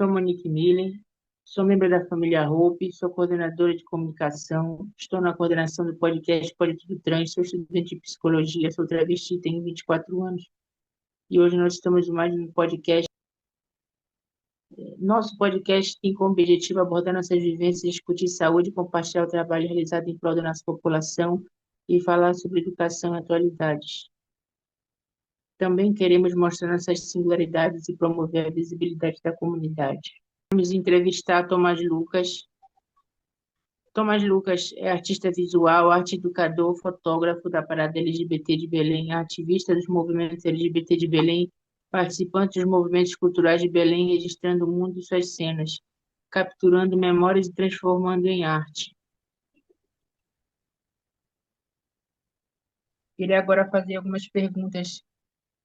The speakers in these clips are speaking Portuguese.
Sou Monique Miller, sou membro da família Hope, sou coordenadora de comunicação, estou na coordenação do podcast Político Trans, sou estudante de psicologia, sou travesti, tenho 24 anos e hoje nós estamos em mais um podcast. Nosso podcast tem como objetivo abordar nossas vivências, discutir saúde, compartilhar o trabalho realizado em prol da nossa população e falar sobre educação e atualidades. Também queremos mostrar nossas singularidades e promover a visibilidade da comunidade. Vamos entrevistar Tomás Lucas. Tomás Lucas é artista visual, arte educador, fotógrafo da Parada LGBT de Belém, ativista dos movimentos LGBT de Belém, participante dos movimentos culturais de Belém, registrando o mundo e suas cenas, capturando memórias e transformando em arte. Queria agora fazer algumas perguntas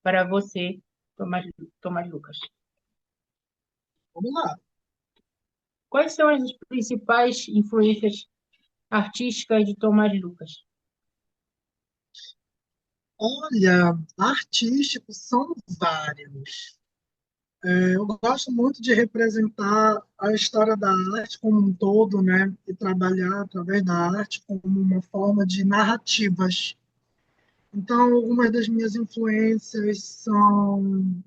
para você, Tomás, Tomás Lucas. Vamos lá. Quais são as principais influências artísticas de Tomás Lucas? Olha, artísticos são vários. Eu gosto muito de representar a história da arte como um todo, né? E trabalhar através da arte como uma forma de narrativas. Então, algumas das minhas influências são,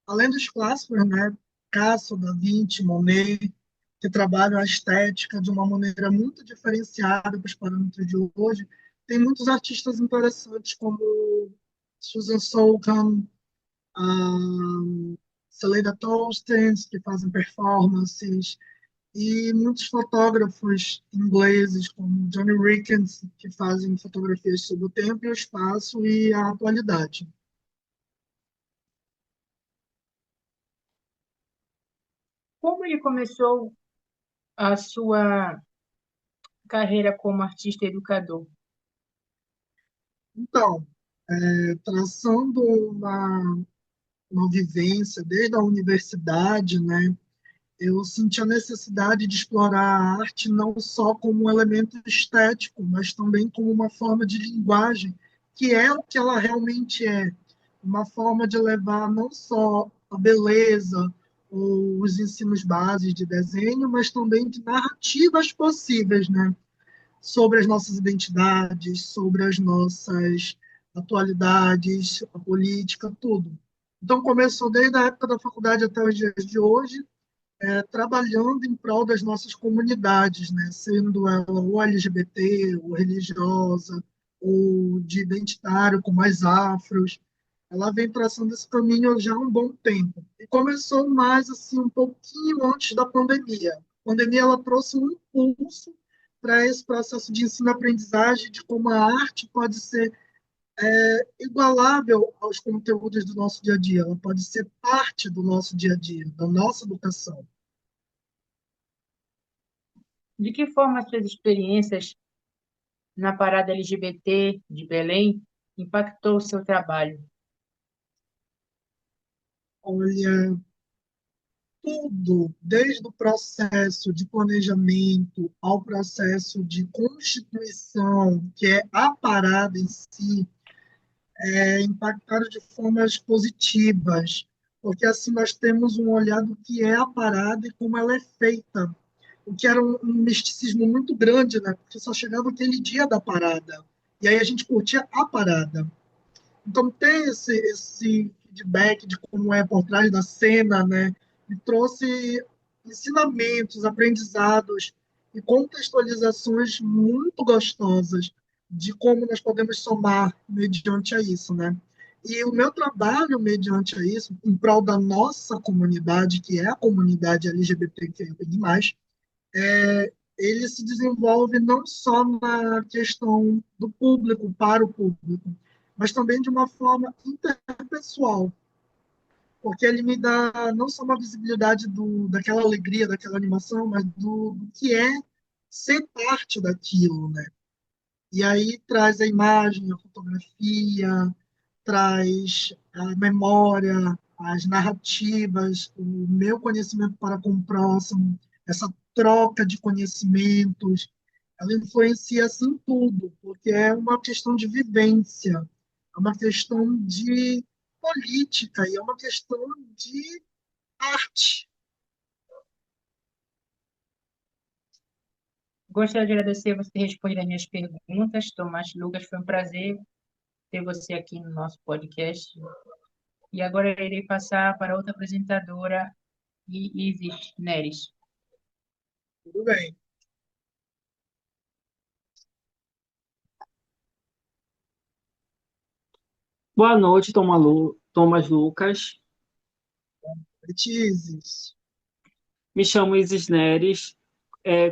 além dos clássicos, né? Picasso, Da Vinci, Monet, que trabalham a estética de uma maneira muito diferenciada para os parâmetros de hoje. Tem muitos artistas interessantes, como Susan Sontag, Celeda Tolstens, que fazem performances, e muitos fotógrafos ingleses, como Johnny Rickens, que fazem fotografias sobre o tempo e o espaço e a atualidade. Como ele começou a sua carreira como artista educador? Então, traçando uma vivência desde a universidade, né, eu senti a necessidade de explorar a arte não só como um elemento estético, mas também como uma forma de linguagem, que é o que ela realmente é, uma forma de levar não só a beleza ou os ensinos básicos de desenho, mas também de narrativas possíveis, né? Sobre as nossas identidades, sobre as nossas atualidades, a política, tudo. Então, começou desde a época da faculdade até os dias de hoje, trabalhando em prol das nossas comunidades, né? Sendo ela ou LGBT, ou religiosa, ou de identitário, com mais afros. Ela vem traçando esse caminho já há um bom tempo. E começou mais assim um pouquinho antes da pandemia. A pandemia ela trouxe um impulso para esse processo de ensino-aprendizagem, de como a arte pode ser igualável aos conteúdos do nosso dia a dia, ela pode ser parte do nosso dia a dia, da nossa educação. De que forma suas experiências na parada LGBT de Belém impactou o seu trabalho? Olha, tudo, desde o processo de planejamento ao processo de constituição, que é a parada em si, impactaram de formas positivas, porque assim nós temos um olhar do que é a parada e como ela é feita, o que era um misticismo muito grande, né? Porque só chegava aquele dia da parada, e aí a gente curtia a parada. Então, ter esse feedback de como é por trás da cena, né, me trouxe ensinamentos, aprendizados e contextualizações muito gostosas de como nós podemos somar mediante a isso, né? E o meu trabalho mediante a isso, em prol da nossa comunidade, que é a comunidade LGBTQI+, ele se desenvolve não só na questão do público, para o público, mas também de uma forma interpessoal, porque ele me dá não só uma visibilidade daquela alegria, daquela animação, mas do que é ser parte daquilo, né? E aí traz a imagem, a fotografia, traz a memória, as narrativas, o meu conhecimento para com o próximo, essa troca de conhecimentos, ela influencia assim tudo, porque é uma questão de vivência, é uma questão de política e é uma questão de arte. Gostaria de agradecer você ter respondido as minhas perguntas, Tomás Lucas. Foi um prazer ter você aqui no nosso podcast. E agora eu irei passar para outra apresentadora, Isis Neres. Tudo bem. Boa noite, Thomas Lucas. Betizes. Me chamo Isis Neres,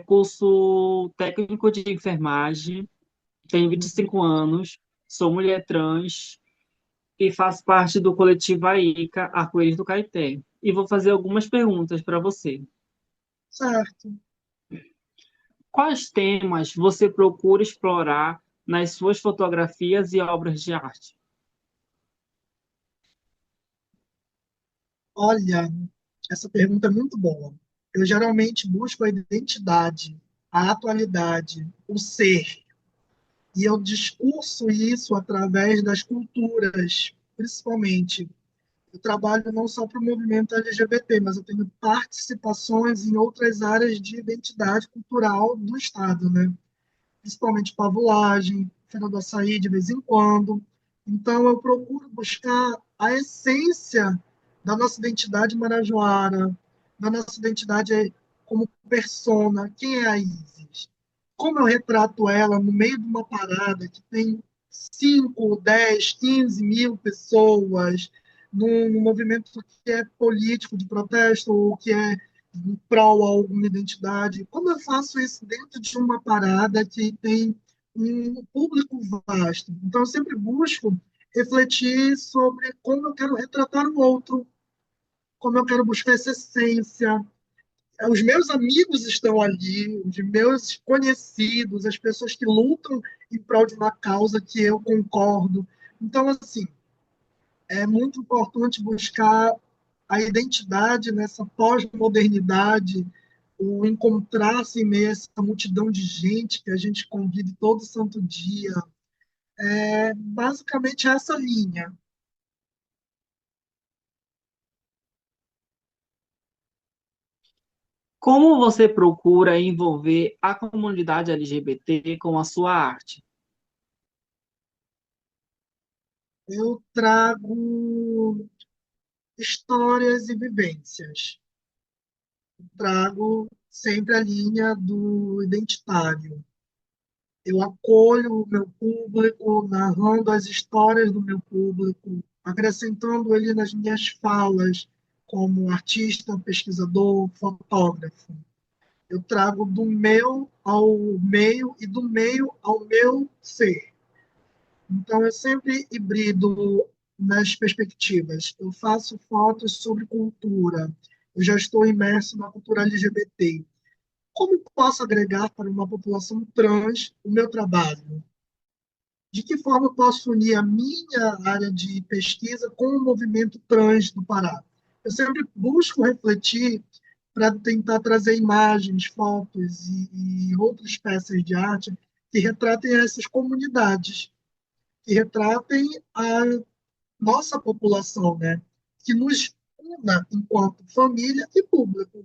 curso técnico de enfermagem, tenho 25 anos, sou mulher trans e faço parte do coletivo AICA Arco-Íris do Caeté. E vou fazer algumas perguntas para você. Certo. Quais temas você procura explorar nas suas fotografias e obras de arte? Olha, essa pergunta é muito boa. Eu geralmente busco a identidade, a atualidade, o ser. E eu discurso isso através das culturas, principalmente. Eu trabalho não só para o movimento LGBT, mas eu tenho participações em outras áreas de identidade cultural do Estado, né? Principalmente pavulagem, Feira do Açaí de vez em quando. Então, eu procuro buscar a essência da nossa identidade marajoara, da nossa identidade como persona, quem é a Isis? Como eu retrato ela no meio de uma parada que tem 5, 10, 15 mil pessoas, num movimento que é político de protesto ou que é em prol a alguma identidade. Como eu faço isso dentro de uma parada que tem um público vasto? Então, eu sempre busco refletir sobre como eu quero retratar o outro, como eu quero buscar essa essência. Os meus amigos estão ali, os meus conhecidos, as pessoas que lutam em prol de uma causa que eu concordo. Então, assim, é muito importante buscar a identidade nessa pós-modernidade, o encontrar-se em meio a essa multidão de gente que a gente convive todo santo dia. É basicamente essa linha. Como você procura envolver a comunidade LGBT com a sua arte? Eu trago histórias e vivências. Trago sempre a linha do identitário. Eu acolho o meu público, narrando as histórias do meu público, acrescentando ele nas minhas falas, como artista, pesquisador, fotógrafo. Eu trago do meu ao meio e do meio ao meu ser. Então, eu sempre hibrido nas perspectivas. Eu faço fotos sobre cultura. Eu já estou imerso na cultura LGBT. Como posso agregar para uma população trans o meu trabalho? De que forma eu posso unir a minha área de pesquisa com o movimento trans do Pará? Eu sempre busco refletir para tentar trazer imagens, fotos e outras peças de arte que retratem essas comunidades, que retratem a nossa população, né? Que nos una enquanto família e público.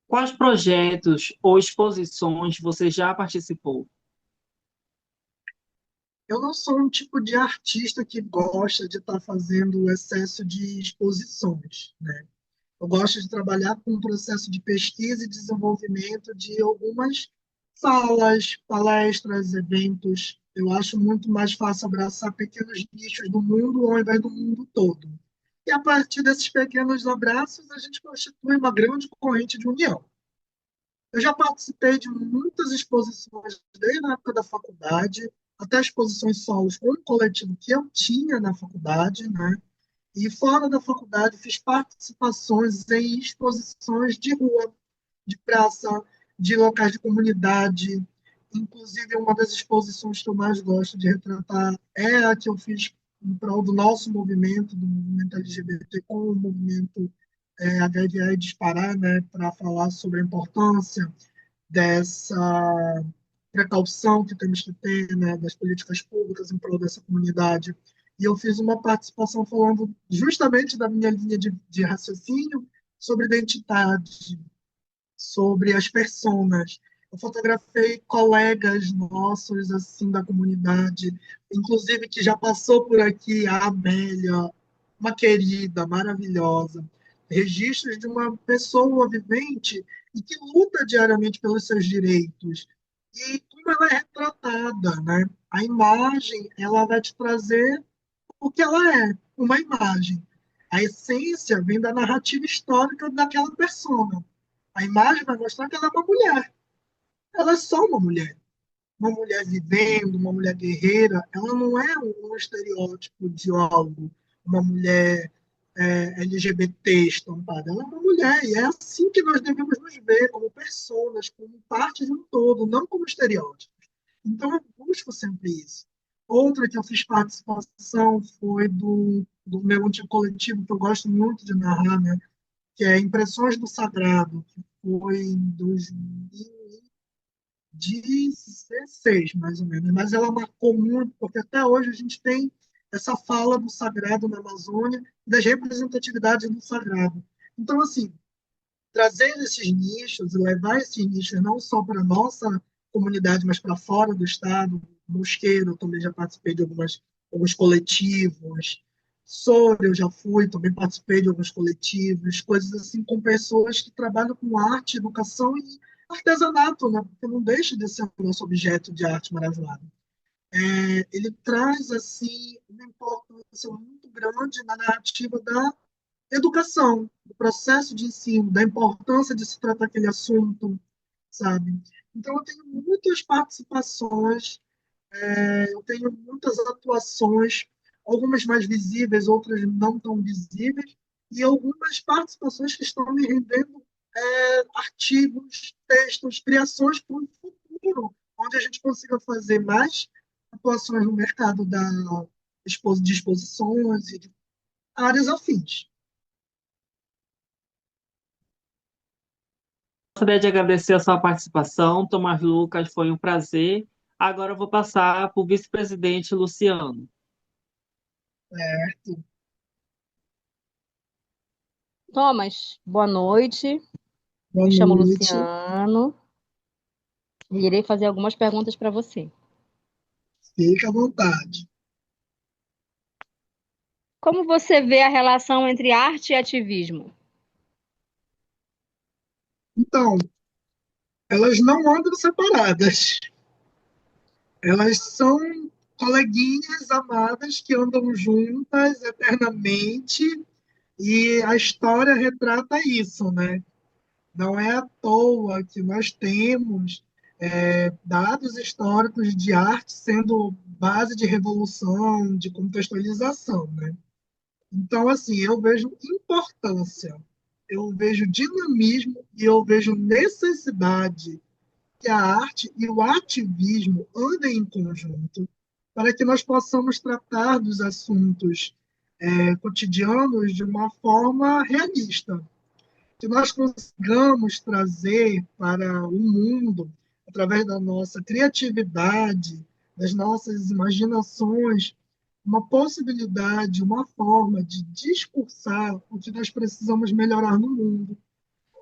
Quais projetos ou exposições você já participou? Eu não sou um tipo de artista que gosta de estar fazendo o excesso de exposições, né? Eu gosto de trabalhar com um processo de pesquisa e desenvolvimento de algumas salas, palestras, eventos. Eu acho muito mais fácil abraçar pequenos nichos do mundo ao invés do mundo todo. E a partir desses pequenos abraços, a gente constitui uma grande corrente de união. Eu já participei de muitas exposições desde a época da faculdade, até exposições solos com um coletivo que eu tinha na faculdade, né? E fora da faculdade, fiz participações em exposições de rua, de praça, de locais de comunidade. Inclusive, uma das exposições que eu mais gosto de retratar é a que eu fiz em prol do nosso movimento, do movimento LGBT, com o movimento HIV e Disparar, né, para falar sobre a importância dessa precaução que temos que ter, né, das políticas públicas em prol dessa comunidade. E eu fiz uma participação falando justamente da minha linha de raciocínio sobre identidade, sobre as personas. Eu fotografei colegas nossos assim da comunidade, inclusive que já passou por aqui, a Amélia, uma querida, maravilhosa, registros de uma pessoa vivente e que luta diariamente pelos seus direitos. E como ela é retratada, né? A imagem, ela vai te trazer o que ela é, uma imagem. A essência vem da narrativa histórica daquela persona. A imagem vai mostrar que ela é uma mulher. Ela é só uma mulher vivendo, uma mulher guerreira. Ela não é um estereótipo de algo, uma mulher LGBT estampada. Ela é uma mulher e é assim que nós devemos nos ver, como pessoas, como parte de um todo, não como estereótipos. Então eu busco sempre isso. Outra que eu fiz participação foi do meu antigo coletivo, que eu gosto muito de narrar, né? Que é Impressões do Sagrado, que foi em 2016, mais ou menos. Mas ela marcou muito, porque até hoje a gente tem essa fala do sagrado na Amazônia e das representatividades do sagrado. Então, assim, trazer esses nichos e levar esses nichos não só para a nossa comunidade, mas para fora do estado. Mosqueiro, eu também já participei de alguns coletivos. Soura, eu já fui, também participei de alguns coletivos, coisas assim, com pessoas que trabalham com arte, educação e artesanato, né? Porque não deixa de ser o nosso objeto de arte maravilhoso. Ele traz, assim, uma importância muito grande na narrativa da educação, do processo de ensino, da importância de se tratar aquele assunto, sabe? Então, eu tenho muitas participações, eu tenho muitas atuações, algumas mais visíveis, outras não tão visíveis, e algumas participações que estão me rendendo artigos, textos, criações para o futuro, onde a gente consiga fazer mais atuações no mercado de exposições e de áreas afins. Gostaria de agradecer a sua participação, Tomás Lucas, foi um prazer. Agora eu vou passar para o vice-presidente Luciano. Certo? Thomas, boa noite. Boa Me chamo noite. Luciano e irei fazer algumas perguntas para você. Fique à vontade. Como você vê a relação entre arte e ativismo? Então, elas não andam separadas. Elas são coleguinhas amadas que andam juntas eternamente e a história retrata isso, né? Não é à toa que nós temos dados históricos de arte sendo base de revolução, de contextualização, né? Então, assim, eu vejo importância, eu vejo dinamismo e eu vejo necessidade que a arte e o ativismo andem em conjunto para que nós possamos tratar dos assuntos cotidianos de uma forma realista, que nós consigamos trazer para o mundo, através da nossa criatividade, das nossas imaginações, uma possibilidade, uma forma de discursar o que nós precisamos melhorar no mundo.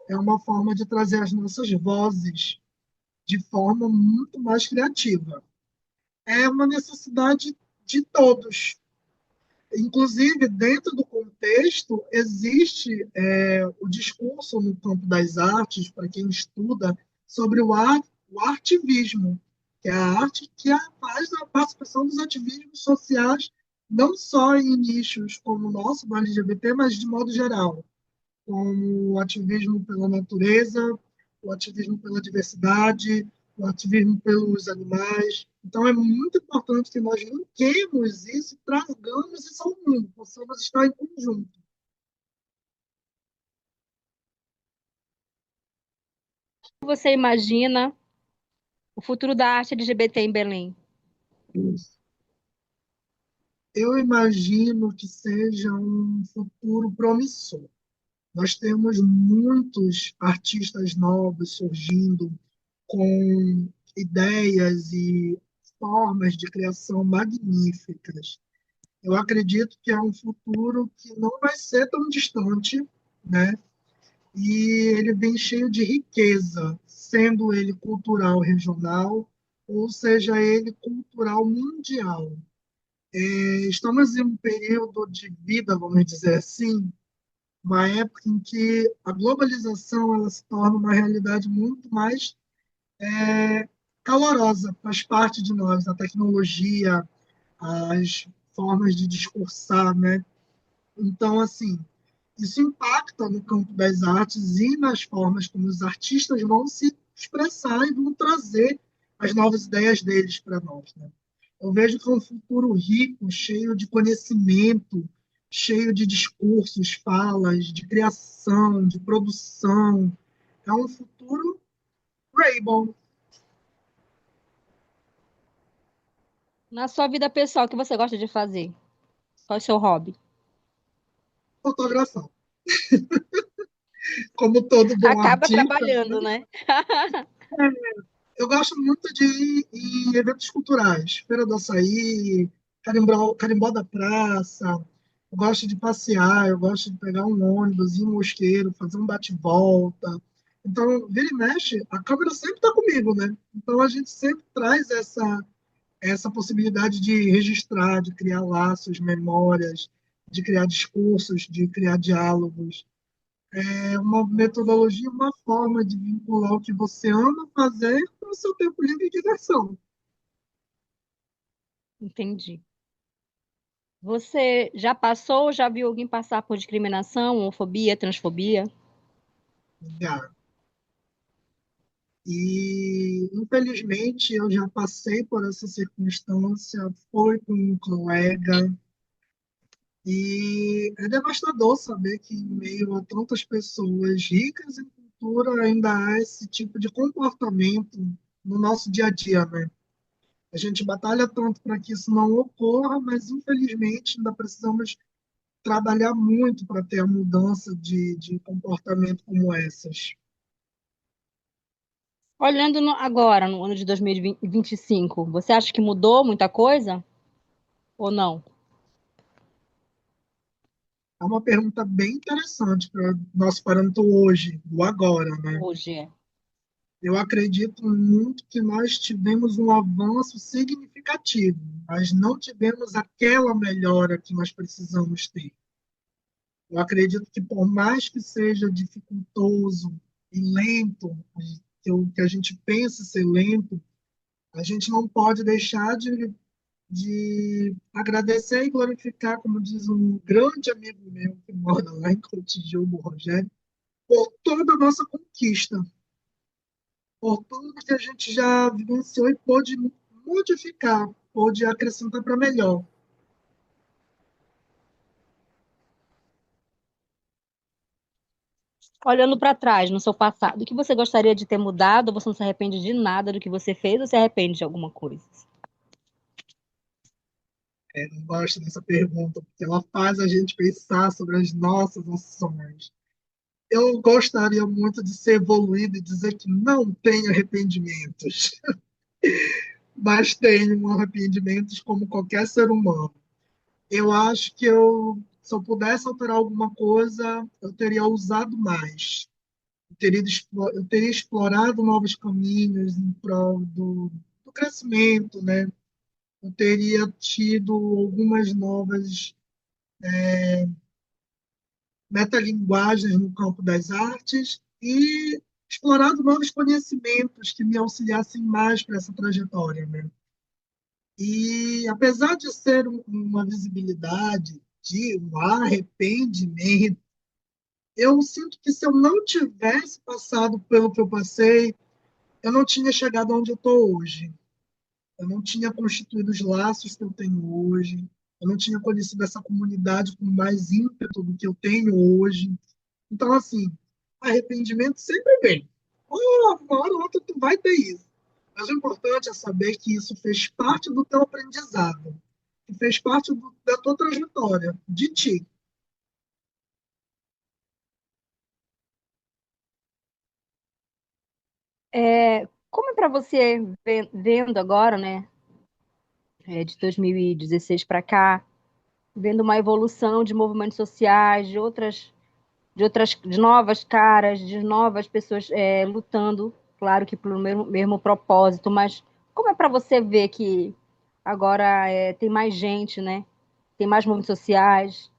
É uma forma de trazer as nossas vozes de forma muito mais criativa. É uma necessidade de todos. Inclusive, dentro do contexto, existe o discurso no campo das artes, para quem estuda, sobre o artivismo, que é a arte que faz a participação dos ativismos sociais, não só em nichos como o nosso, do LGBT, mas de modo geral, como o ativismo pela natureza, o ativismo pela diversidade, o ativismo pelos animais. Então, é muito importante que nós linkemos isso e tragamos isso ao mundo, possamos estar em conjunto. Como você imagina o futuro da arte LGBT em Belém? Eu imagino que seja um futuro promissor. Nós temos muitos artistas novos surgindo com ideias e formas de criação magníficas. Eu acredito que é um futuro que não vai ser tão distante, né? E ele vem cheio de riqueza, sendo ele cultural regional, ou seja ele cultural mundial. Estamos em um período de vida, vamos dizer assim, uma época em que a globalização ela se torna uma realidade muito mais calorosa, faz parte de nós, a tecnologia, as formas de discursar, né? Então, assim, isso impacta no campo das artes e nas formas como os artistas vão se expressar e vão trazer as novas ideias deles para nós, né? Eu vejo que é um futuro rico, cheio de conhecimento, cheio de discursos, falas, de criação, de produção. É um futuro Rainbow. Na sua vida pessoal, o que você gosta de fazer? Qual é o seu hobby? Fotografar. Como todo bom Acaba artista, trabalhando, né? eu gosto muito de ir em eventos culturais, Feira do Açaí, Carimbó da Praça. Eu gosto de passear, eu gosto de pegar um ônibus, ir em Mosqueiro, fazer um bate-volta. Então, vira e mexe, a câmera sempre está comigo, né? Então, a gente sempre traz essa possibilidade de registrar, de criar laços, memórias, de criar discursos, de criar diálogos. É uma metodologia, uma forma de vincular o que você ama fazer com o seu tempo livre de diversão. Entendi. Você já passou, já viu alguém passar por discriminação, homofobia, transfobia? Já. E, infelizmente, eu já passei por essa circunstância, foi com um colega, e é devastador saber que, em meio a tantas pessoas ricas em cultura, ainda há esse tipo de comportamento no nosso dia a dia, né? A gente batalha tanto para que isso não ocorra, mas infelizmente ainda precisamos trabalhar muito para ter a mudança de comportamento como essas. Olhando agora, no ano de 2025, você acha que mudou muita coisa ou não? É uma pergunta bem interessante para o nosso parâmetro hoje, do agora, né? Hoje é. Eu acredito muito que nós tivemos um avanço significativo, mas não tivemos aquela melhora que nós precisamos ter. Eu acredito que, por mais que seja dificultoso e lento, que a gente pense ser lento, a gente não pode deixar de agradecer e glorificar, como diz um grande amigo meu que mora lá em Cotijuba, o Rogério, por toda a nossa conquista, por tudo que a gente já vivenciou e pôde modificar, pôde acrescentar para melhor. Olhando para trás, no seu passado, o que você gostaria de ter mudado? Ou você não se arrepende de nada do que você fez ou se arrepende de alguma coisa? Eu gosto dessa pergunta, porque ela faz a gente pensar sobre as nossas ações. Eu gostaria muito de ser evoluído e dizer que não tenho arrependimentos, mas tenho arrependimentos como qualquer ser humano. Eu acho que se eu pudesse alterar alguma coisa, eu teria usado mais. Eu teria explorado novos caminhos em prol do crescimento, né? Eu teria tido algumas novas metalinguagens no campo das artes e explorado novos conhecimentos que me auxiliassem mais para essa trajetória, né? E apesar de ser uma visibilidade de um arrependimento, eu sinto que se eu não tivesse passado pelo que eu passei, eu não tinha chegado onde eu estou hoje. Eu não tinha constituído os laços que eu tenho hoje. Eu não tinha conhecido essa comunidade com mais ímpeto do que eu tenho hoje. Então, assim, arrependimento sempre vem. Uma hora ou outra tu vai ter isso. Mas o importante é saber que isso fez parte do teu aprendizado, que fez parte da tua trajetória, de ti. Como é para você, vendo agora, né, de 2016 para cá, vendo uma evolução de movimentos sociais, de novas caras, de novas pessoas lutando, claro que pelo mesmo propósito, mas como é para você ver que agora tem mais gente, né? Tem mais movimentos sociais?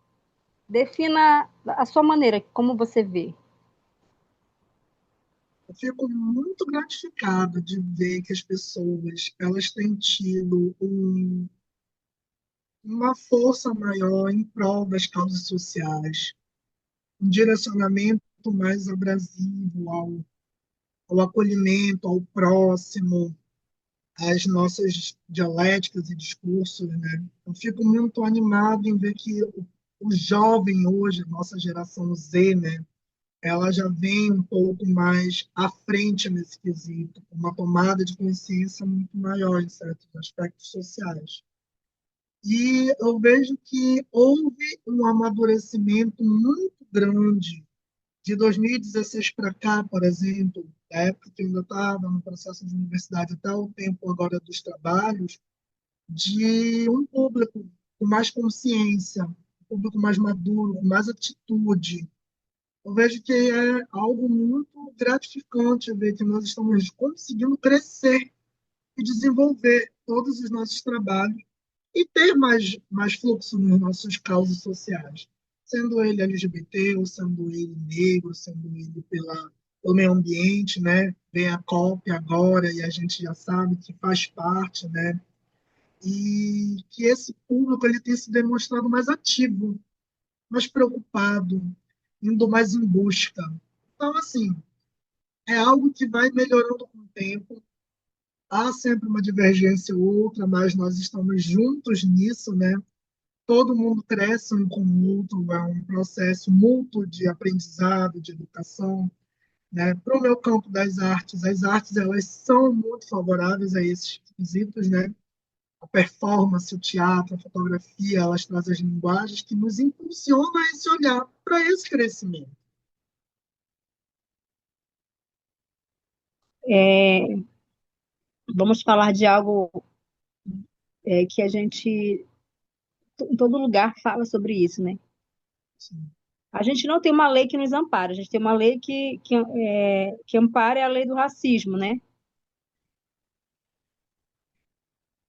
Defina a sua maneira, como você vê. Eu fico muito gratificado de ver que as pessoas elas têm tido uma força maior em prol das causas sociais, um direcionamento mais abrasivo ao acolhimento, ao próximo, às nossas dialéticas e discursos, né? Eu fico muito animado em ver que o jovem hoje, nossa geração Z, né? Ela já vem um pouco mais à frente nesse quesito, com uma tomada de consciência muito maior em certos aspectos sociais. E eu vejo que houve um amadurecimento muito grande de 2016 para cá, por exemplo, da época que eu ainda estava no processo de universidade até o tempo agora dos trabalhos, de um público com mais consciência, um público mais maduro, com mais atitude. Eu vejo que é algo muito gratificante ver que nós estamos conseguindo crescer e desenvolver todos os nossos trabalhos e ter mais fluxo nas nossas causas sociais, sendo ele LGBT, ou sendo ele negro, sendo ele pelo meio ambiente, né? Vem a COP agora e a gente já sabe que faz parte, né? E que esse público ele tem se demonstrado mais ativo, mais preocupado, indo mais em busca. Então, assim, é algo que vai melhorando com o tempo. Há sempre uma divergência ou outra, mas nós estamos juntos nisso, né? Todo mundo cresce um com o outro, é um processo mútuo de aprendizado, de educação, né? Para o meu campo das artes, as artes elas são muito favoráveis a esses quesitos, né? A performance, o teatro, a fotografia, elas trazem as linguagens que nos impulsionam a esse olhar para esse crescimento. Vamos falar de algo que a gente, em todo lugar, fala sobre isso, né? Sim. A gente não tem uma lei que nos ampara, a gente tem uma lei que ampara é a lei do racismo, né?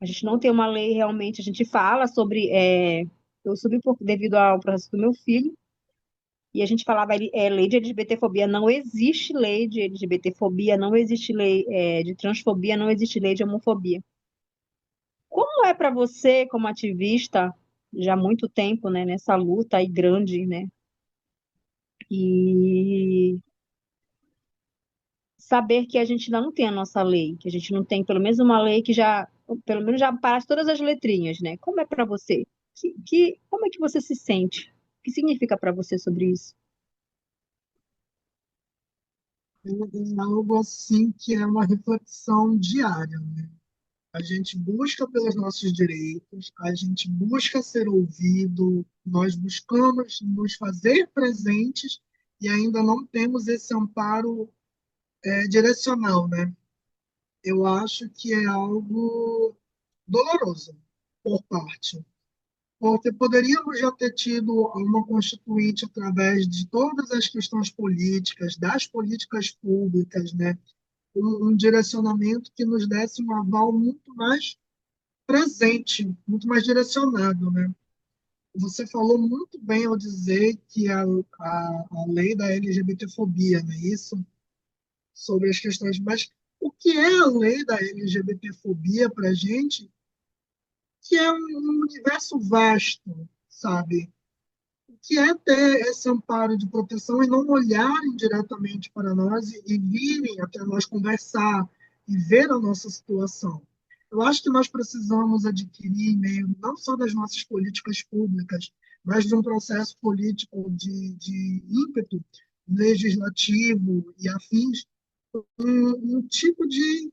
A gente não tem uma lei realmente, a gente fala sobre. Eu subi devido ao processo do meu filho, e a gente falava, lei de LGBTfobia, não existe lei de LGBTfobia, não existe lei de transfobia, não existe lei de homofobia. Como é para você, como ativista, já há muito tempo, né, nessa luta aí grande, né, e saber que a gente ainda não tem a nossa lei, que a gente não tem pelo menos uma lei que já, pelo menos já parasse todas as letrinhas, né? Como é para você? Como é que você se sente? O que significa para você sobre isso? É algo assim que é uma reflexão diária, né? A gente busca pelos nossos direitos, a gente busca ser ouvido, nós buscamos nos fazer presentes e ainda não temos esse amparo direcional, né? Eu acho que é algo doloroso por parte, porque poderíamos já ter tido uma constituinte através de todas as questões políticas, das políticas públicas, né? Um direcionamento que nos desse um aval muito mais presente, muito mais direcionado, né? Você falou muito bem ao dizer que a lei da LGBTfobia, né? Isso sobre as questões, mas o que é a lei da LGBTfobia para a gente, que é um universo vasto, sabe? O que é ter esse amparo de proteção e não olharem diretamente para nós e virem até nós conversar e ver a nossa situação. Eu acho que nós precisamos adquirir, em meio não só das nossas políticas públicas, mas de um processo político de ímpeto legislativo e afins, um tipo de,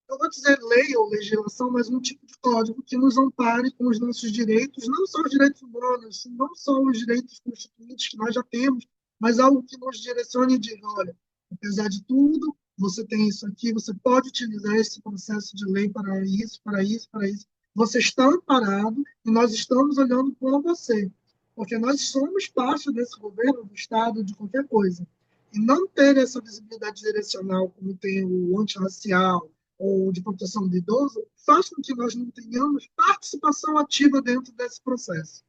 eu vou dizer lei ou legislação, mas um tipo de código que nos ampare com os nossos direitos, não só os direitos humanos, não só os direitos constituintes que nós já temos, mas algo que nos direcione e diga, olha, apesar de tudo, você tem isso aqui, você pode utilizar esse processo de lei para isso, para isso, para isso. Você está amparado e nós estamos olhando por você, porque nós somos parte desse governo, do Estado, de qualquer coisa. E não ter essa visibilidade direcional, como tem o antirracial ou de proteção do idoso, faz com que nós não tenhamos participação ativa dentro desse processo.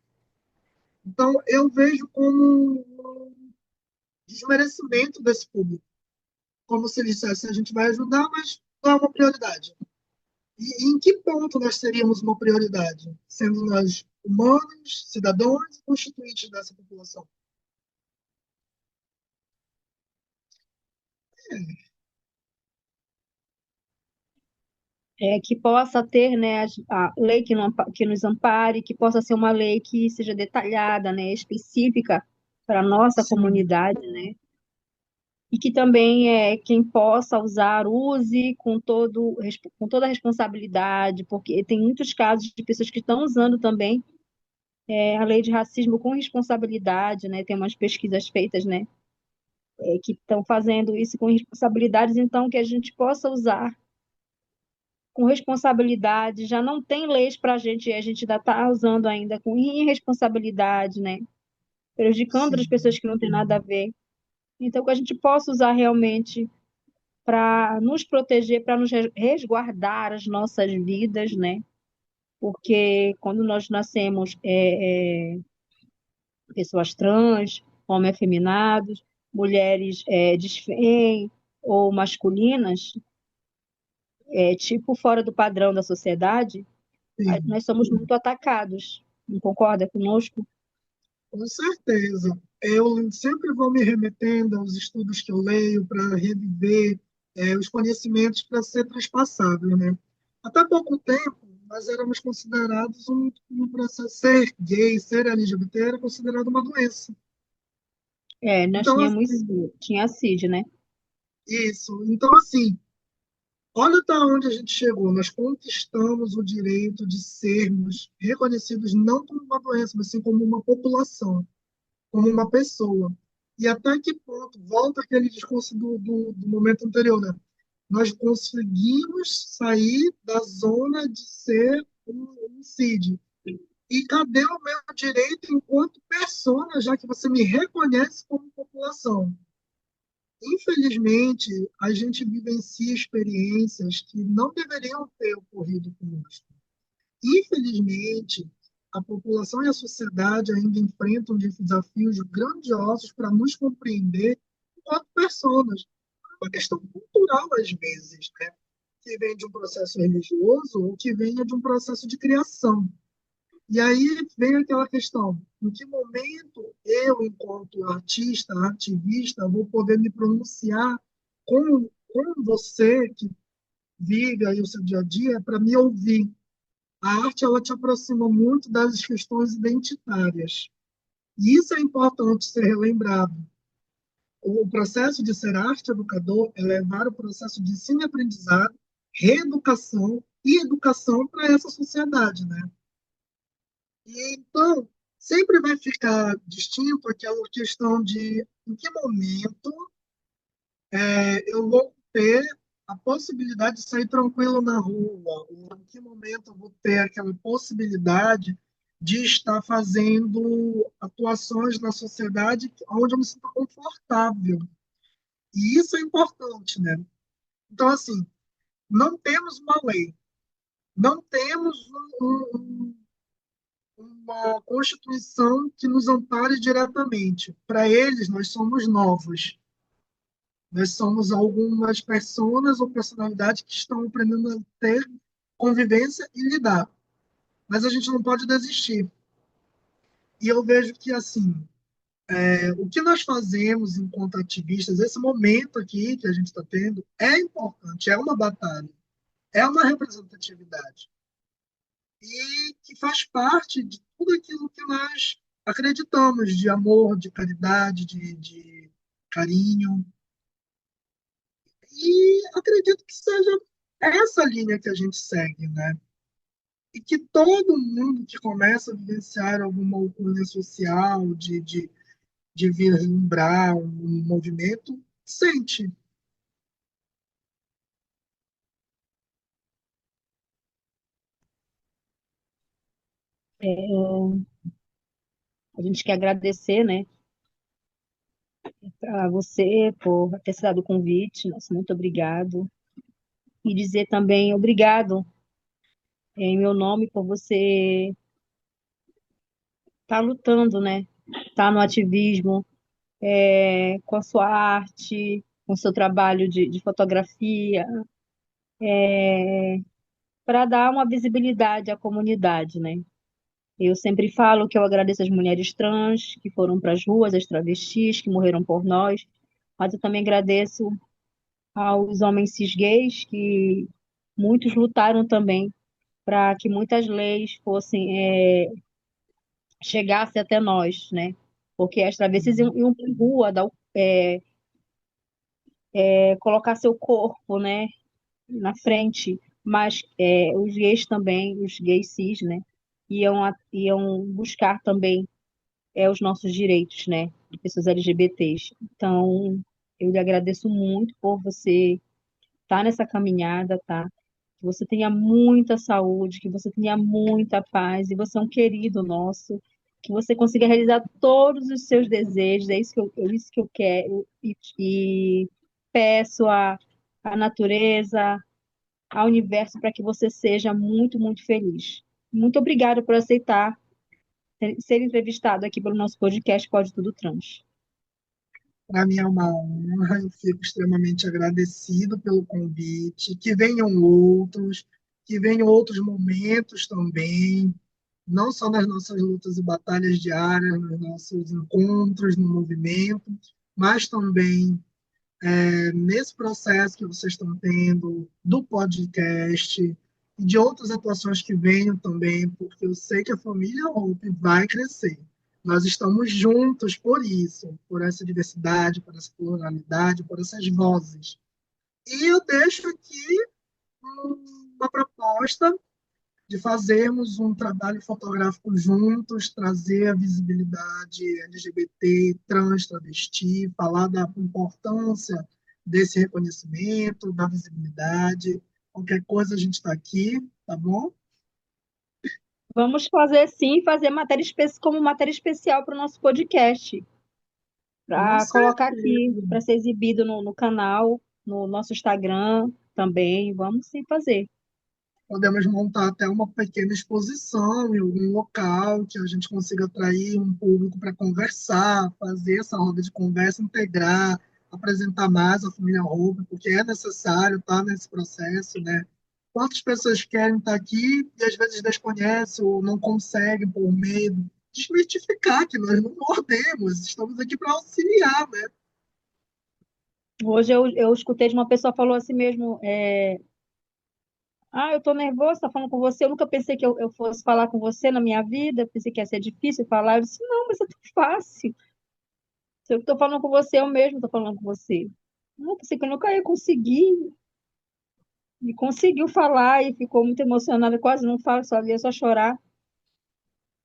Então, eu vejo como um desmerecimento desse público, como se ele dissesse, a gente vai ajudar, mas não é uma prioridade. E em que ponto nós seríamos uma prioridade, sendo nós humanos, cidadãos e constituintes dessa população? Que possa ter, né, a lei que, não, que nos ampare, que possa ser uma lei que seja detalhada, né, específica para a nossa Sim, comunidade, né, e que também quem possa usar, use com toda a responsabilidade, porque tem muitos casos de pessoas que estão usando também a lei de racismo com responsabilidade, né, tem umas pesquisas feitas, né, que estão fazendo isso com responsabilidades, então que a gente possa usar com responsabilidade, já não tem leis para a gente ainda está usando ainda com irresponsabilidade, né? Prejudicando outras sim, pessoas que não têm nada a ver. Então, que a gente possa usar realmente para nos proteger, para nos resguardar as nossas vidas, né? Porque quando nós nascemos pessoas trans, homens afeminados, mulheres desfem ou masculinas, tipo fora do padrão da sociedade, sim. nós somos muito atacados. Não concorda conosco? Com certeza. Eu sempre vou me remetendo aos estudos que eu leio para reviver os conhecimentos para ser transpassável, né? Até pouco tempo, nós éramos considerados um processo, ser gay, ser LGBT era considerado uma doença. Nós Então, tínhamos, assim, tinha a CID, né? isso. Então, assim, olha até onde a gente chegou. Nós conquistamos o direito de sermos reconhecidos não como uma doença, mas sim como uma população, como uma pessoa. E até que ponto, volta aquele discurso do momento anterior, né? Nós conseguimos sair da zona de ser um CID. E cadê o meu direito enquanto persona, já que você me reconhece como população? Infelizmente, a gente vivencia experiências que não deveriam ter ocorrido conosco. Infelizmente, a população e a sociedade ainda enfrentam desafios grandiosos para nos compreender enquanto pessoas. É uma questão cultural, às vezes, né? Que vem de um processo religioso ou que venha de um processo de criação. E aí vem aquela questão: em que momento eu, enquanto artista, ativista, vou poder me pronunciar com você que vive aí o seu dia a dia para me ouvir? A arte ela te aproxima muito das questões identitárias. E isso é importante ser relembrado. O processo de ser arte educador é levar o processo de ensino e aprendizado, reeducação e educação para essa sociedade, né? E, então, sempre vai ficar distinto aquela questão de em que momento eu vou ter a possibilidade de sair tranquilo na rua, ou em que momento eu vou ter aquela possibilidade de estar fazendo atuações na sociedade onde eu me sinto confortável. E isso é importante, né? Então, assim, não temos uma lei, não temos uma constituição que nos ampare diretamente. Para eles, nós somos novos. Nós somos algumas pessoas ou personalidades que estão aprendendo a ter convivência e lidar. Mas a gente não pode desistir. E eu vejo que, assim, o que nós fazemos enquanto ativistas, esse momento aqui que a gente está tendo, é importante, é uma batalha, é uma representatividade. E que faz parte de tudo aquilo que nós acreditamos, de amor, de caridade, de carinho. E acredito que seja essa linha que a gente segue, né? E que todo mundo que começa a vivenciar alguma ocorrência social, de vislumbrar um movimento, sente. A gente quer agradecer, né, a você por ter dado o convite. Nossa, muito obrigado. E dizer também obrigado em meu nome por você estar lutando, né? Estar no ativismo, com a sua arte, com o seu trabalho de fotografia, para dar uma visibilidade à comunidade, né? Eu sempre falo que eu agradeço as mulheres trans que foram para as ruas, as travestis que morreram por nós, mas eu também agradeço aos homens cis gays que muitos lutaram também para que muitas leis fossem chegassem até nós, né? Porque as travestis iam para rua, colocar seu corpo, né, na frente, mas os gays também, os gays cis, né, iam buscar também os nossos direitos, né, de pessoas LGBTs. Então, eu lhe agradeço muito por você estar nessa caminhada, tá? Que você tenha muita saúde, que você tenha muita paz, e você é um querido nosso, que você consiga realizar todos os seus desejos, é isso que eu quero, e peço à natureza, ao universo, para que você seja muito, muito feliz. Muito obrigada por aceitar ser entrevistado aqui pelo nosso podcast Pode Tudo Trans. Para mim é uma honra, eu fico extremamente agradecido pelo convite. Que venham outros momentos também, não só nas nossas lutas e batalhas diárias, nos nossos encontros no movimento, mas também nesse processo que vocês estão tendo do podcast e de outras atuações que venham também, porque eu sei que a família Hope vai crescer. Nós estamos juntos por isso, por essa diversidade, por essa pluralidade, por essas vozes. E eu deixo aqui uma proposta de fazermos um trabalho fotográfico juntos, trazer a visibilidade LGBT, trans, travesti, falar da importância desse reconhecimento, da visibilidade. Qualquer coisa a gente está aqui, tá bom? Vamos fazer sim, fazer como matéria especial para o nosso podcast, Com para colocar aqui, certeza. para ser exibido no canal, no nosso Instagram também. Vamos sim fazer. Podemos montar até uma pequena exposição em algum local que a gente consiga atrair um público para conversar, fazer essa roda de conversa, integrar, apresentar mais a família Hope, porque é necessário estar nesse processo, né? Quantas pessoas querem estar aqui e às vezes desconhecem ou não conseguem por medo? Desmistificar que nós não mordemos, estamos aqui para auxiliar, né? Hoje eu escutei de uma pessoa que falou assim mesmo, eu tô nervosa, tá falando com você, eu nunca pensei que eu fosse falar com você na minha vida, pensei que ia ser difícil falar. Eu disse, não, mas é tão fácil. Se eu tô falando com você, eu mesmo tô falando com você. Não, pensei que eu nunca ia conseguir. E conseguiu falar e ficou muito emocionada, quase não fala, só via só chorar.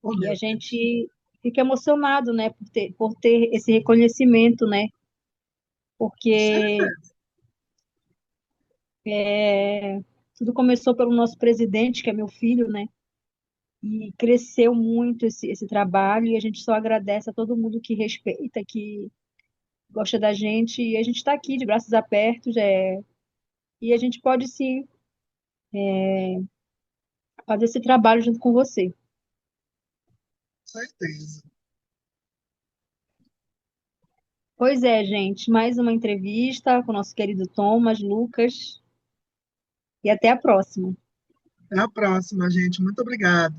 Oh, E a meu Deus. gente fica emocionado, né, por ter esse reconhecimento, né? Com Porque certeza. tudo começou pelo nosso presidente, que é meu filho, né? E cresceu muito esse trabalho, e a gente só agradece a todo mundo que respeita, que gosta da gente, e a gente está aqui de braços abertos, e a gente pode sim fazer esse trabalho junto com você. Com certeza. Pois é, gente, mais uma entrevista com o nosso querido Thomas, Lucas, e até a próxima. Até a próxima, gente. Muito obrigado.